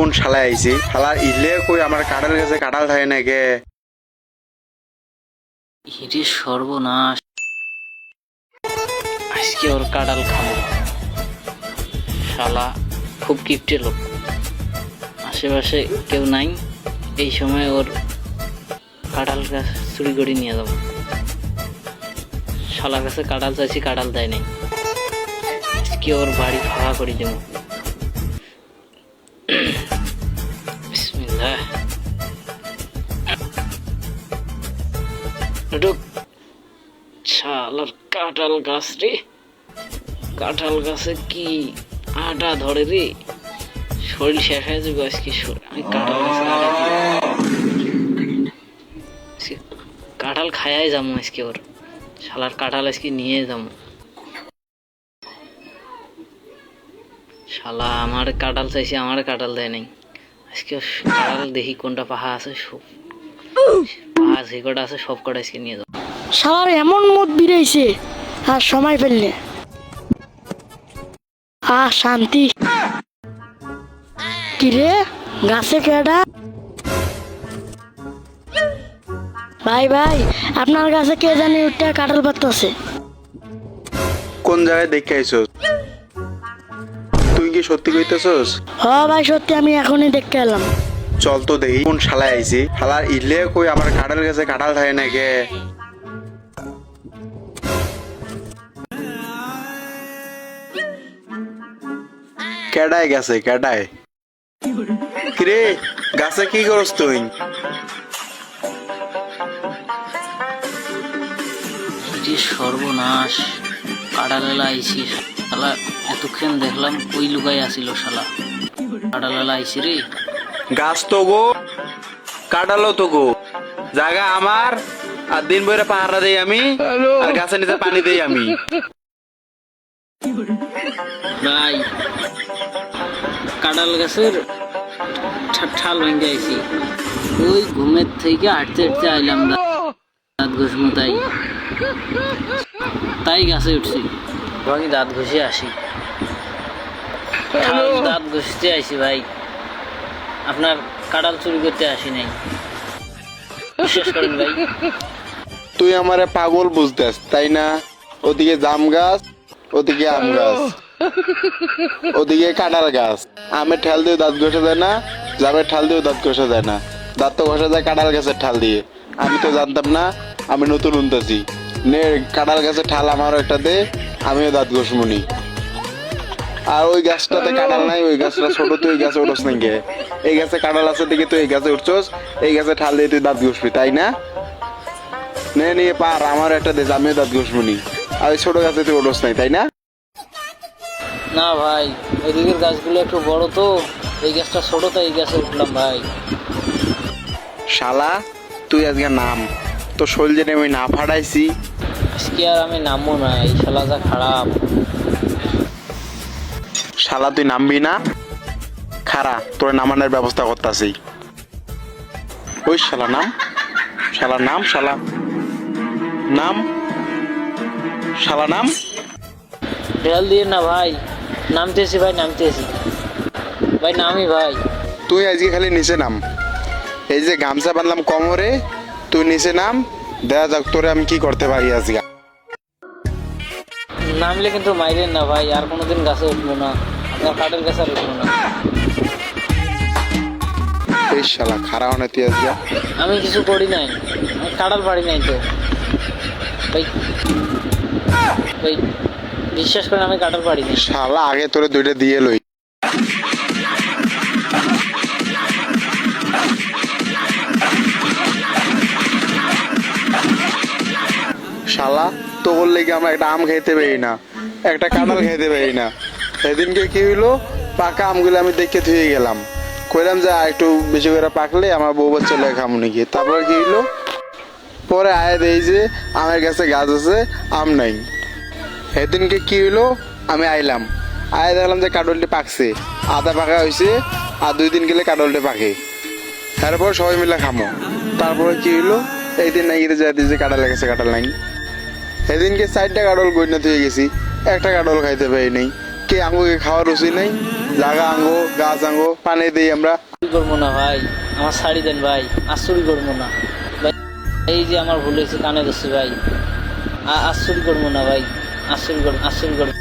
কোন শালা আইছি শালা ইলে কই আমার কাঁঠাল গাছে কাঁঠাল থাকে না কে এটি সর্বনাশ। আজকে ওর কাঁঠাল খাবো। শালা খুব কিপটে লোক, আশেপাশে কেউ নাই, এই সময় ওর কাঁঠাল গাছ চুরি করে নিয়ে যাবো। শালার কাছে কাঁঠাল চাইছি, কাঁঠাল দেয় নাই। আজকে ওর বাড়ি ফাঁকা করে দেবো। বিসমিল্লাহ। শালার কাঁঠাল গাছ রে, কাঁঠাল গাছে কি আটা ধরে রে, শরীর শেষ হয়ে যাবে আজকে। আমি কাঁঠাল গাছে কাঁঠাল খায়াই যাবো আজকে। ওর শালার কাঁঠাল আজকে নিয়ে যাবো। শালা আমার কাঁঠাল চাইছে, আমার কাঁঠাল দেয় নাই। আজকে কাঁঠাল দেখি কোনটা পাহা আছে, সব পাহা যে কটা আছে সব কটা আজকে নিয়ে যাবো। শালার এমন মুড বিড়াইছে, আর সময় ফেললে শান্তি। কিরে গাছে কেডা? ভাই ভাই, আপনার কাছে কে জানি উঠে কাঁঠাল পাড়তেছে। কোন জায়গায় দেখে আইছস? তুই কি সত্যি কইতেছস? হ ভাই সত্যি, আমি এখনই দেখতে এলাম। চল তো দেখি কোন শালা আইছি শালা ইলে কই আমার কাঁঠাল গাছে কাঁঠাল থাকে না কে কেডায় গেছে কেডায়? কিরে গাছে কি করস তুই? এটি সর্বনাশ। কাঁঠালেলা আইছি, শালা এতক্ষণ দেখলাম কই লুকাই আসিল। শালা কাঁঠালেলা আইছি রে। গাছ তো গো, কাঁঠালও তো গো, জায়গা আমার, আর দিন বইরা পাহারা দেই আমি, আর গাছের নিচে পানি দেই আমি। ভাই কাঁঠাল গাছের ঠাল ভেঙে আইছি। ওই ঘুমের থেকে হাঁটতে হাঁটতে আইলাম, দাঁত ঘষমু তাই গাছে উঠছি। আমি দাঁত ঘষে আসি, দাঁত ঘষতে আইছি ভাই। আপনার কাঁঠাল চুরি করতে আসি নাই, বিশ্বাস করেন ভাই। তুই আমারে পাগল বুঝতেস তাই না? ওদিকে জাম গাছ, ওদিকে আম গাছ, ওদিকে কাঁঠাল গাছ। আমের ঠাল দিয়ে দাঁত ঘষে দেয় না, জামের ঠাল দিয়েও দাঁত ঘষে দেয় না। দাঁত তো ঘষে যায় কাঁঠাল গাছের ঠাল দিয়ে। আমি তো জানতাম না, আমি নতুন উনতেছি। নে কাঁঠাল গাছের ঠাল আমারও একটা দে, আমিও দাঁত ঘষমুনি। আর ওই গাছটাতে কাঁঠাল নাই, ওই গাছটা ছোট, তুই ওই গাছে উঠোস নাই গে? এই গাছে কাঁঠাল আছে দেখে তুই এই গাছে উঠছস, এই গাছে ঠাল দিয়ে তুই দাঁত ঘষবি তাই না? নে নিয়ে পার, আমার একটা দেশ, আমিও দাঁত ঘষমুনি। আর ওই ছোট গাছে তুই উঠোস নাই তাই না? না ভাই, ওইদিকের গাছগুলো একটু বড় তো, এই গাছটা ছোট, তাই এই গাছে উঠলাম ভাই। শালা তুই আজকে নাম, তো শরীর আমি না ফাটাইছি। আজকে আর আমি নামবো না, এই শালা যা খারাপ। শালা তুই নামবি না? খারা তোর নামানোর ব্যবস্থা করতেছি। ওই শালা নাম, শালা নাম, শালা নাম, শালা নাম। ঢেল দিয়ে না ভাই, নামতেছি ভাই, নামতেছি ভাই, নামি ভাই। তুই আজকে খালি নিচে নাম, এই যে গামছা বাঁধলাম কোমরে, তুই নিচে নাম, দেখা যাক তোরে আমি কি করতে পারি আজকে। নামলে কিন্তু মাইরেন না ভাই, আর কোনোদিন গাছে উঠবো না, আপনার কাঠের গাছে আর উঠবো না। এই শালা খারা হনে তুই আজকে। আমি কিছু করি নাই, আমি কাঁঠাল পারি নাই তো ভাই। ভাই বিশ্বাস করেন, আমি কাঁঠাল পারি নাই। শালা আগে তোরে দুইটা দিয়ে লই। শালা তো বললে কি আমরা একটা আম খাইতে পারি না, একটা কাঁঠাল খাইতে পারি না। সেদিনকে কি হইলো, পাকা আমগুলো আমি দেখে ধুয়ে গেলাম, কইলাম যে একটু বেশি করে পাকলে আমার বউ বাচ্চা লেগে খামো নাকি। তারপরে কি হইলো, পরে আয় দেই যে আমার কাছে গাছ আছে, আম নাই। সেদিনকে কি হইলো, আমি আইলাম, আয় দেখলাম যে কাঁঠালটি পাকছে, আধা পাকা হয়েছে, আর 2 দিন গেলে কাঁঠালটি পাকে। তারপর সবাই মিলে খামো। তারপরে কি হইলো, এই দিন নাকি যাই যে কাঁঠাল গেছে, কাঁঠাল নাই। সেদিনকে 4টা কাঁঠাল গইনা দিয়ে গেছি, একটা কাঁঠাল খাইতে পারি নাই। কে আমাকে খাওয়ার রুচি নাই, জাগা আঙ্গো গাছ আঙ্গো পানি দিই আমরা। চুরি করবো না ভাই, আমার শাড়ি দেন ভাই, আর চুরি করবো না ভাই। এই যে আমার ভুল হয়েছে কানে ধরছি ভাই, আর চুরি করবো না ভাই, আর চুরি করবো